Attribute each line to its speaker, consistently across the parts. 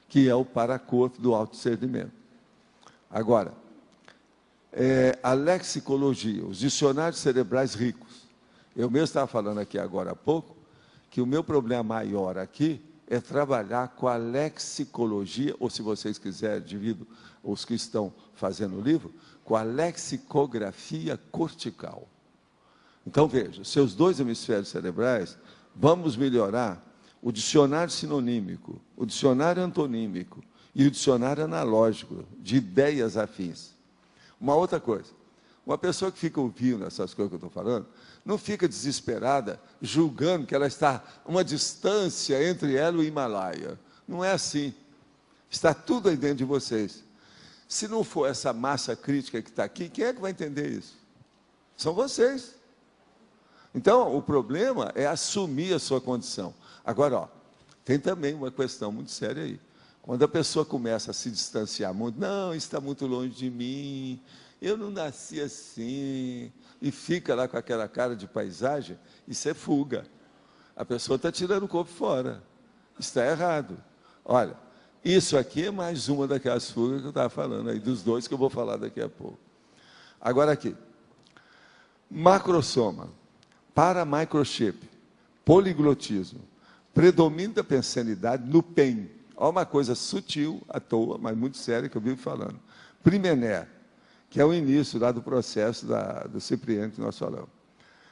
Speaker 1: que é o paracorpo do autodiscernimento. Agora, a lexicologia, os dicionários cerebrais ricos. Eu mesmo estava falando aqui agora há pouco, que o meu problema maior aqui é trabalhar com a lexicologia, ou se vocês quiserem, divido os que estão fazendo o livro, com a lexicografia cortical. Então, veja, seus dois hemisférios cerebrais, vamos melhorar o dicionário sinonímico, o dicionário antonímico e o dicionário analógico de ideias afins. Uma outra coisa, uma pessoa que fica ouvindo essas coisas que eu estou falando, não fica desesperada, julgando que ela está a uma distância entre ela e o Himalaia. Não é assim. Está tudo aí dentro de vocês. Se não for essa massa crítica que está aqui, quem é que vai entender isso? São vocês. Então, o problema é assumir a sua condição. Agora, tem também uma questão muito séria aí. Quando a pessoa começa a se distanciar muito, não, isso está muito longe de mim, eu não nasci assim, e fica lá com aquela cara de paisagem, isso é fuga. A pessoa está tirando o corpo fora. Está errado. Olha, isso aqui é mais uma daquelas fugas que eu estava falando aí, dos dois que eu vou falar daqui a pouco. Agora aqui, macrosoma, paramicrochip, poliglotismo, predomínio da pensanidade no PEN. Olha uma coisa sutil, à toa, mas muito séria, que eu vivo falando. Primener, que é o início lá do processo do Cipriano que nós falamos.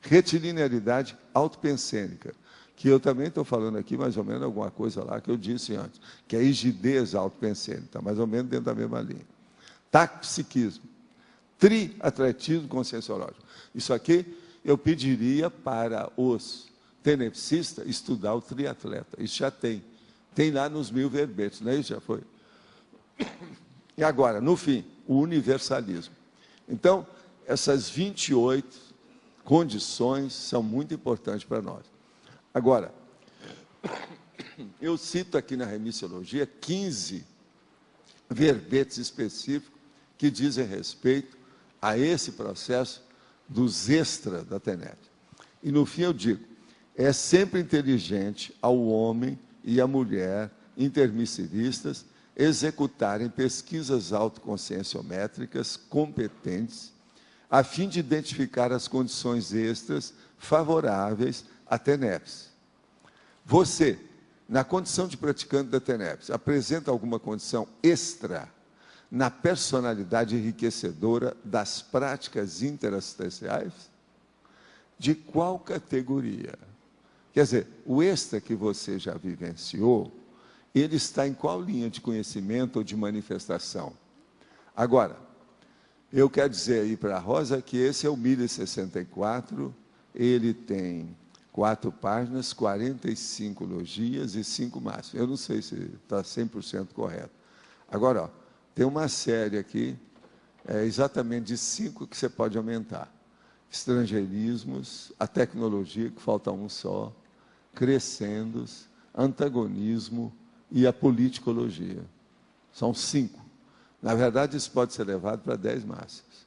Speaker 1: Retilinearidade autopensênica, que eu também estou falando aqui mais ou menos alguma coisa lá que eu disse antes, que é rigidez autopensênica, está mais ou menos dentro da mesma linha. Taxipsiquismo, triatletismo conscienciológico. Isso aqui eu pediria para os tenepsistas estudar o triatleta. Isso já tem. Tem lá nos 1000 verbetes, não é isso? Já foi. E agora, no fim, o universalismo. Então, essas 28 condições são muito importantes para nós. Agora, eu cito aqui na remissiologia 15 verbetes específicos que dizem respeito a esse processo dos extras da TENET. E, no fim, eu digo, é sempre inteligente ao homem e à mulher intermissivistas executarem pesquisas autoconscienciométricas competentes a fim de identificar as condições extras favoráveis à TENEPS. Você, na condição de praticante da TENEPS, apresenta alguma condição extra na personalidade enriquecedora das práticas interassistenciais? De qual categoria? Quer dizer, o extra que você já vivenciou, ele está em qual linha de conhecimento ou de manifestação? Agora, eu quero dizer aí para a Rosa que esse é o 1064, ele tem 4 páginas, 45 logias e 5 máximos. Eu não sei se está 100% correto. Agora, ó, tem uma série aqui, exatamente de 5 que você pode aumentar. Estrangeirismos, a tecnologia, que falta um só, crescendos, antagonismo e a politicologia. São 5. Na verdade, isso pode ser levado para 10 máximas.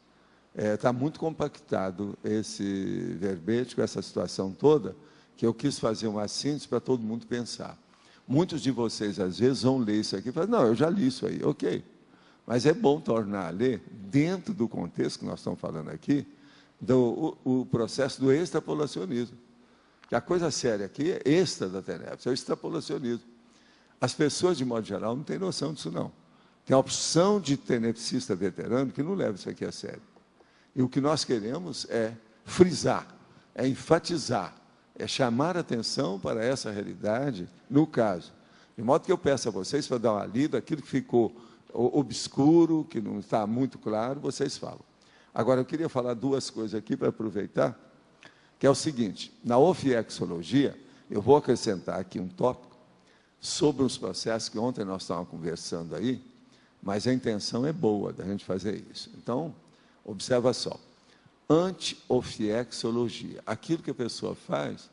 Speaker 1: Está muito compactado esse verbete, com essa situação toda, que eu quis fazer uma síntese para todo mundo pensar. Muitos de vocês, às vezes, vão ler isso aqui e falam, não, eu já li isso aí, ok. Mas é bom tornar a ler, dentro do contexto que nós estamos falando aqui, o processo do extrapolacionismo. Que a coisa séria aqui é extra da TENEPS, é o extrapolacionismo. As pessoas, de modo geral, não têm noção disso, não. Tem a opção de tenepsista veterano que não leva isso aqui a sério. E o que nós queremos é frisar, é enfatizar, é chamar a atenção para essa realidade, no caso. De modo que eu peço a vocês para dar uma lida, aquilo que ficou obscuro, que não está muito claro, vocês falam. Agora, eu queria falar 2 coisas aqui para aproveitar, que é o seguinte, na ofiexologia, eu vou acrescentar aqui um tópico sobre os processos que ontem nós estávamos conversando aí, mas a intenção é boa da gente fazer isso. Então, observa só, anti-ofiexologia, aquilo que a pessoa faz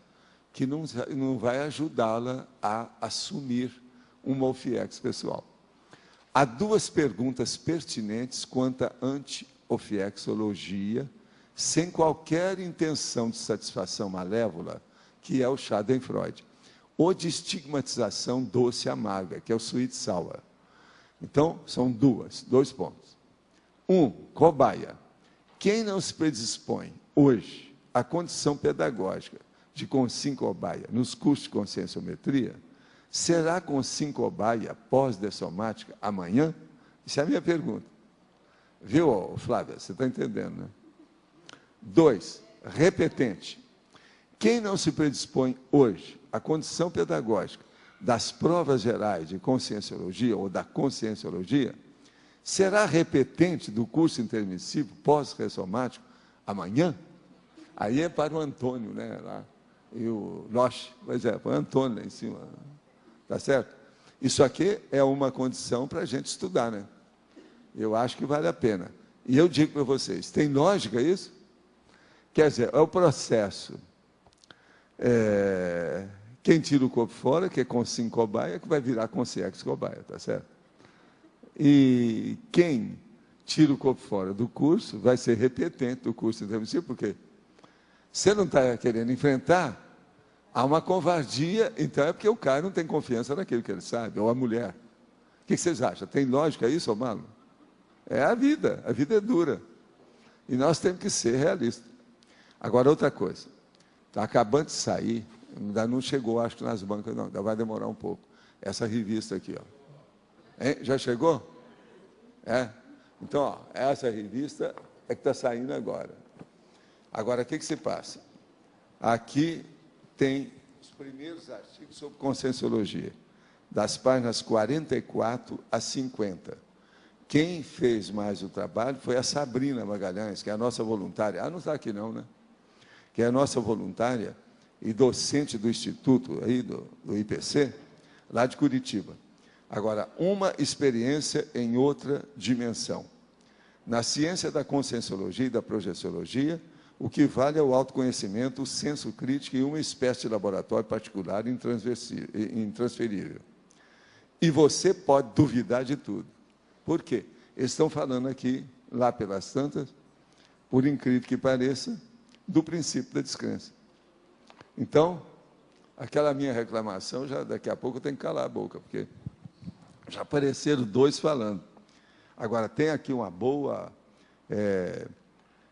Speaker 1: que não vai ajudá-la a assumir uma ofiex pessoal. Há 2 perguntas pertinentes quanto à anti-ofiexologia, sem qualquer intenção de satisfação malévola, que é o Schadenfreude. ou de estigmatização doce e amarga, que é o sweet sour. Então, são dois pontos. Cobaia. Quem não se predispõe hoje à condição pedagógica de consim cobaia nos cursos de conscienciometria, será consim cobaia pós-dessomática amanhã? Essa é a minha pergunta. Viu, Flávia? Você está entendendo, né? 2, repetente. Quem não se predispõe hoje à condição pedagógica das provas gerais de conscienciologia ou da conscienciologia, será repetente do curso intermissivo pós-ressomático amanhã? Aí é para o Antônio, né, lá, e o Loche, pois é, para o Antônio lá em cima, tá certo? Isso aqui é uma condição para a gente estudar, né? Eu acho que vale a pena. E eu digo para vocês, tem lógica isso? Quer dizer, é o processo. Quem tira o corpo fora, que é consim cobaia, que vai virar consciex cobaia, tá certo? E quem tira o corpo fora do curso vai ser repetente do curso intermissivo, porque você não está querendo enfrentar, há uma covardia, então é porque o cara não tem confiança naquilo que ele sabe, ou a mulher. O que vocês acham? Tem lógica isso, Omalo? É a vida é dura. E nós temos que ser realistas. Agora, outra coisa, está acabando de sair, ainda não chegou, acho que nas bancas, não, ainda vai demorar um pouco. Essa revista aqui, ó. Hein? Já chegou? Então, ó, essa revista é que está saindo agora. Agora, o que se passa? Aqui tem os primeiros artigos sobre conscienciologia, das páginas 44 a 50. Quem fez mais o trabalho foi a Sabrina Magalhães, que é a nossa voluntária. Não está aqui não, né? Que é a nossa voluntária e docente do Instituto, aí do IPC, lá de Curitiba. Agora, uma experiência em outra dimensão. Na ciência da conscienciologia e da projeciologia, o que vale é o autoconhecimento, o senso crítico e uma espécie de laboratório particular intransferível. E você pode duvidar de tudo. Por quê? Eles estão falando aqui, lá pelas tantas, por incrível que pareça, do princípio da descrença. Então, aquela minha reclamação, já daqui a pouco eu tenho que calar a boca, porque já apareceram 2 falando. Agora, tem aqui uma boa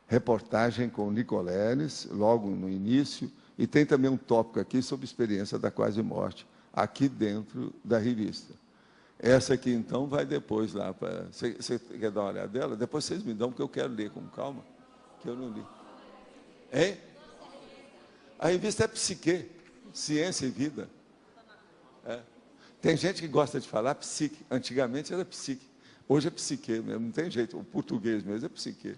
Speaker 1: reportagem com o Nicoleles, logo no início, e tem também um tópico aqui sobre experiência da quase morte, aqui dentro da revista. Essa aqui, então, vai depois lá para... Você quer dar uma olhada dela? Depois vocês me dão, porque eu quero ler com calma, que eu não li. Hein? A revista é Psique, Ciência e Vida. Tem gente que gosta de falar psique. Antigamente era psique. Hoje é psique mesmo, não tem jeito. O português mesmo é psique.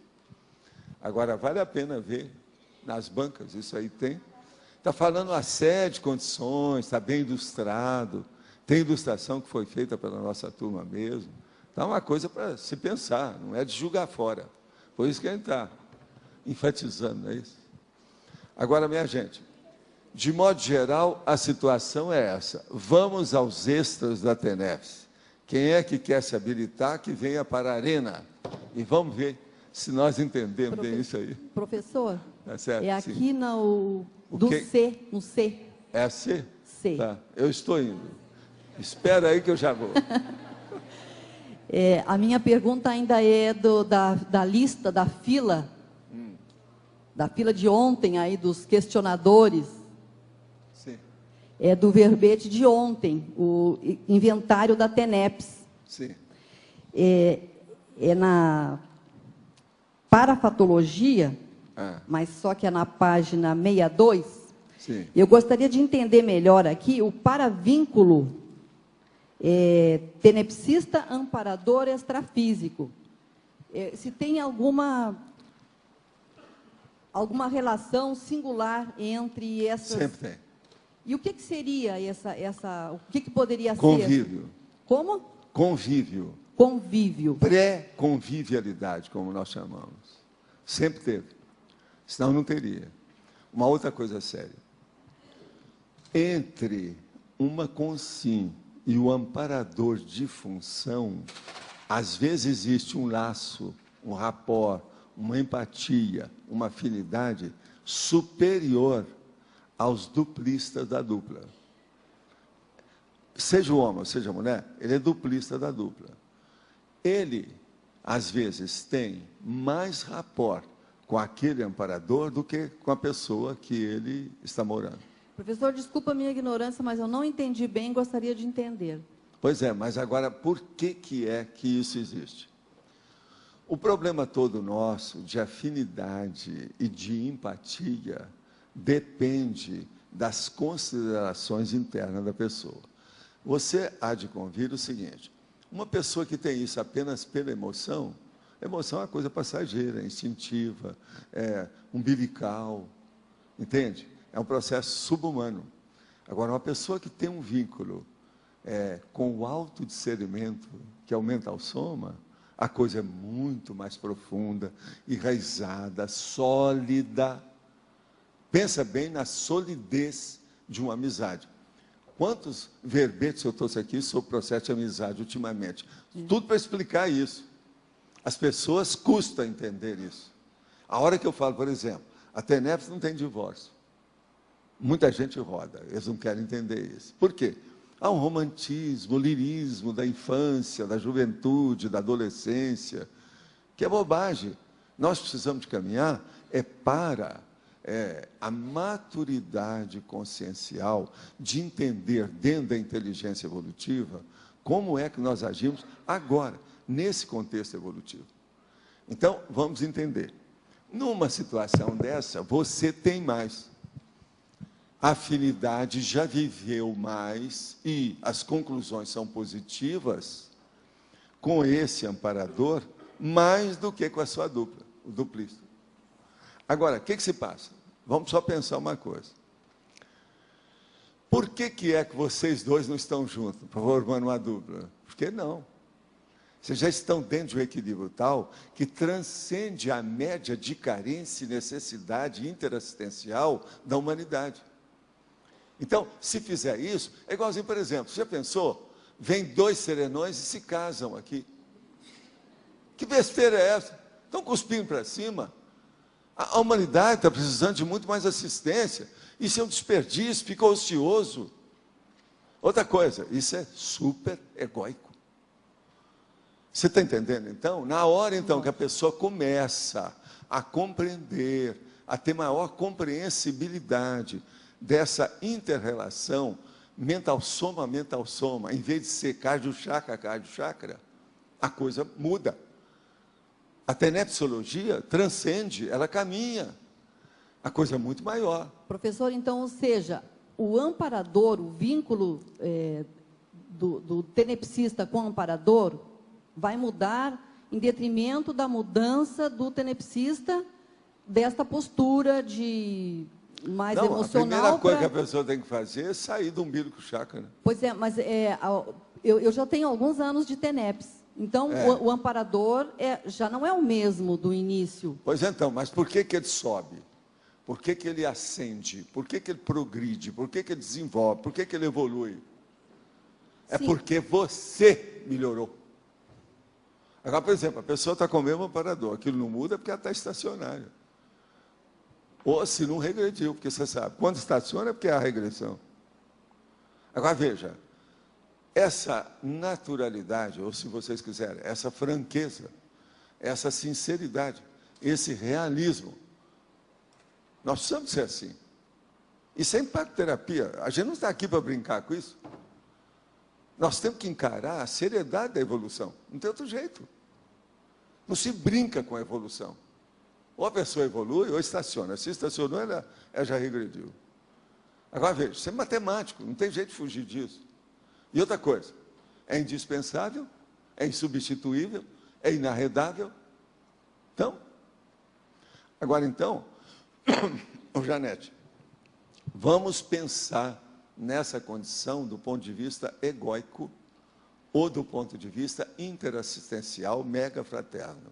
Speaker 1: Agora, vale a pena ver nas bancas, isso aí tem. Está falando uma série de condições, está bem ilustrado. Tem ilustração que foi feita pela nossa turma mesmo. Então, é uma coisa para se pensar, não é de julgar fora. Por isso que a gente está enfatizando, não é isso? Agora, minha gente, de modo geral, a situação é essa. Vamos aos extras da TENEPS. Quem é que quer se habilitar, que venha para a arena. E vamos ver se nós entendemos bem isso aí.
Speaker 2: Professor,
Speaker 1: certo,
Speaker 2: é aqui
Speaker 1: sim.
Speaker 2: no C, no C.
Speaker 1: É a C?
Speaker 2: C.
Speaker 1: Tá, eu estou indo. Espera aí que eu já vou.
Speaker 2: A minha pergunta ainda é da lista, da fila de ontem, aí dos questionadores.
Speaker 1: Sim.
Speaker 2: É do verbete de ontem, o inventário da TENEPS.
Speaker 1: Sim.
Speaker 2: É na parafatologia, mas só que é na página 62.
Speaker 1: Sim.
Speaker 2: Eu gostaria de entender melhor aqui o paravínculo tenepsista amparador extrafísico. Se tem alguma relação singular entre essas...
Speaker 1: Sempre tem.
Speaker 2: E o que seria o que poderia ser?
Speaker 1: Convívio.
Speaker 2: Como?
Speaker 1: Convívio.
Speaker 2: Convívio.
Speaker 1: Pré-convivialidade, como nós chamamos. Sempre teve. Senão não teria. Uma outra coisa séria. Entre uma consim e o amparador de função, às vezes existe um laço, um rapport, uma empatia, uma afinidade superior aos duplistas da dupla. seja o homem ou seja a mulher, ele é duplista da dupla. Ele, às vezes, tem mais rapport com aquele amparador do que com a pessoa que ele está morando.
Speaker 2: Professor, desculpa a minha ignorância, mas eu não entendi bem e gostaria de entender.
Speaker 1: Pois é, mas agora, por que é que isso existe? O problema todo nosso de afinidade e de empatia depende das considerações internas da pessoa. Você há de convir o seguinte: uma pessoa que tem isso apenas pela emoção é uma coisa passageira, instintiva, umbilical, entende? É um processo subhumano. Agora, uma pessoa que tem um vínculo com o autodiscernimento, que é o mental soma, a coisa é muito mais profunda, enraizada, sólida. Pensa bem na solidez de uma amizade. Quantos verbetes eu trouxe aqui sobre o processo de amizade ultimamente? Tudo para explicar isso. As pessoas custam entender isso. A hora que eu falo, por exemplo, a TENEPS não tem divórcio. Muita gente roda, eles não querem entender isso. Por quê? Há um romantismo, lirismo da infância, da juventude, da adolescência, que é bobagem. Nós precisamos de caminhar para a maturidade consciencial de entender dentro da inteligência evolutiva como é que nós agimos agora, nesse contexto evolutivo. Então, vamos entender. Numa situação dessa, você tem mais. A afinidade já viveu mais e as conclusões são positivas com esse amparador mais do que com a sua dupla, o duplista. Agora, o que se passa? Vamos só pensar uma coisa. Por que é que vocês dois não estão juntos, formando uma dupla? Por que não? Vocês já estão dentro de um equilíbrio tal que transcende a média de carência e necessidade interassistencial da humanidade. Então, se fizer isso, é igualzinho, por exemplo, você já pensou? Vem dois serenões e se casam aqui. Que besteira é essa? Estão cuspindo para cima. A humanidade está precisando de muito mais assistência. Isso é um desperdício, fica ocioso. Outra coisa, isso é super egóico. Você está entendendo, então? Na hora, então, que a pessoa começa a compreender, a ter maior compreensibilidade dessa inter-relação mental-soma, em vez de ser cardio-chakra, a coisa muda. A tenepsologia transcende, ela caminha. A coisa é muito maior.
Speaker 2: Professor, então, ou seja, o amparador, o vínculo do tenepsista com o amparador vai mudar em detrimento da mudança do tenepsista desta postura de mais emocional.
Speaker 1: A primeira coisa que a pessoa tem que fazer é sair do umbilical chakra. Né?
Speaker 2: Pois é, mas eu já tenho alguns anos de TENEPS. Então, o amparador já não é o mesmo do início.
Speaker 1: Pois então, mas por que ele sobe? Por que ele ascende? Por que ele progride? Por que ele desenvolve? Por que ele evolui? É Sim. Porque você melhorou. Agora, por exemplo, a pessoa está com o mesmo amparador. Aquilo não muda porque ela está estacionária. Ou se não regrediu, porque você sabe, quando estaciona é porque há regressão. Agora veja, essa naturalidade, ou se vocês quiserem, essa franqueza, essa sinceridade, esse realismo, nós precisamos ser assim. Isso é impactoterapia. A gente não está aqui para brincar com isso. Nós temos que encarar a seriedade da evolução. Não tem outro jeito. Não se brinca com a evolução. Ou a pessoa evolui ou estaciona. Se estacionou, ela já regrediu. Agora veja, isso é matemático, não tem jeito de fugir disso. E outra coisa, é indispensável, é insubstituível, é inarredável. Então, agora então, Janete, vamos pensar nessa condição do ponto de vista egóico ou do ponto de vista interassistencial mega fraterno.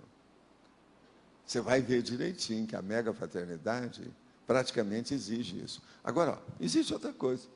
Speaker 1: Você vai ver direitinho que a mega fraternidade praticamente exige isso. Agora, existe outra coisa.